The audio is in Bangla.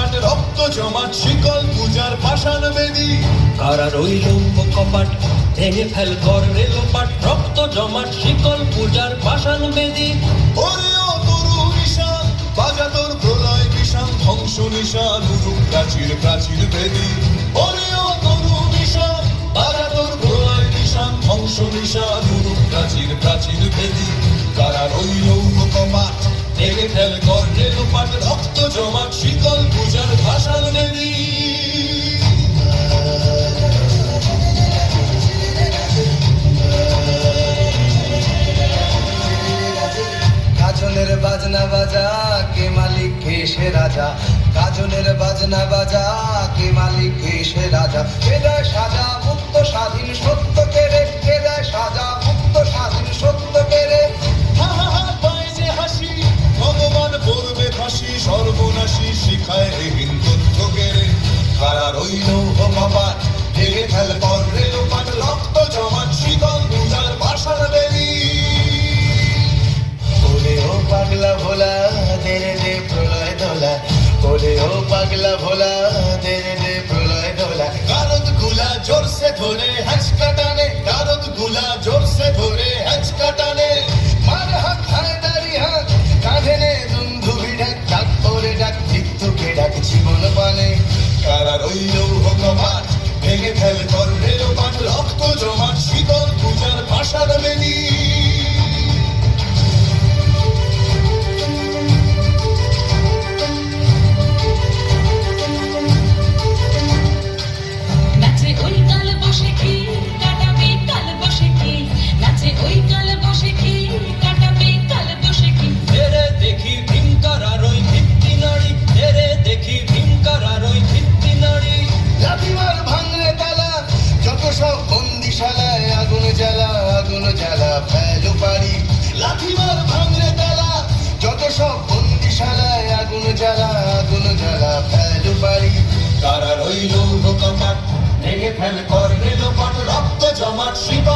লোপাট রক্ত জমাট শিকল পূজার পাষাণ বেদী। কারা রইল কপাট ভেঙে ফেল কর রে লোপাট রক্ত জমাট শিকল পূজার পাষাণ বেদী। ওরে ও তরু নিশান বাজা তোর প্রলয় বিষান ধ্বংস নিশান উড়ুক প্রাচীর প্রাচীর বেদী। ওরে ও তরু নিশান বাজা তোর প্রলয় বিষান ধ্বংস নিশান উড়ুক প্রাচীর প্রাচীর বেদী। কারা রইল কপাট ভেঙে ফেল কর রে লোপাট রক্ত জমাট শিকল পূজার পাষাণ বেদী। গাজনের বাজনা বাজা কে মালিক কে সে রাজা। গাজনের বাজনা বাজা কে মালিক কে সে রাজা। কে দেয় সাজা মুক্ত স্বাধীন সত্য কেড়ে। কে দেয় সাজা মুক্ত স্বাধীন সত্য কেড়ে। হা হা হা পায় যে হাসি ভগবান পড়বে ফাঁসি সর্বনাশী শিখায় এহীন তথ্য কেড়ে। কারা রইল কপাট ভেঙে ফেল কর রে লোপাট রক্ত জমাট শিকল পূজার পাষাণ বেদী। ওরে ও পাগলা ভোলা দেরে দে প্রলয় দোলা। ওরে ও পাগলা ভোলা দেরে দে প্রলয় দোলা। গারদ গুলা জোরসে ধরে হ্যাঁচকা টানে গারদ গুলা জোরসে ধরে হ্যাঁচকা টানে। মার হাত হায় দাড়ি হাত কাঁধে নে দুন্ধুবি ডাক। ডাক ওরে ডাক মৃত্যুকে ডাক জীবন পানে। কারা রইল কপাট ভেঙে ফেল কর রে লোপাট রক্ত জমাট শীতল পূজার পাষাণ বেদী। নাচে ওই কাল বসে কি কাটাবে কাল বসে কি। নাচে ওই কাল বসে কি কাটাবে কাল বসে কি। তেরে দেখি ভীমকার আর ওই ভিত্তি নারী তেরে দেখি ভীমকার আর ওই ভিত্তি নারী। লাথিমার ভাঙরে তালা যত সব বন্দিশালায় আগুন জ্বালা আগুন জ্বালা ফেলো পারি। লাথিমার ভাঙরে তালা যত সব বন্দিশালায় আগুন জ্বালা আগুন জ্বালা ফেলো পারি। কারা রইল কপাট ভেঙে ফেল কর রে লোপাট রক্ত জমাট শীতল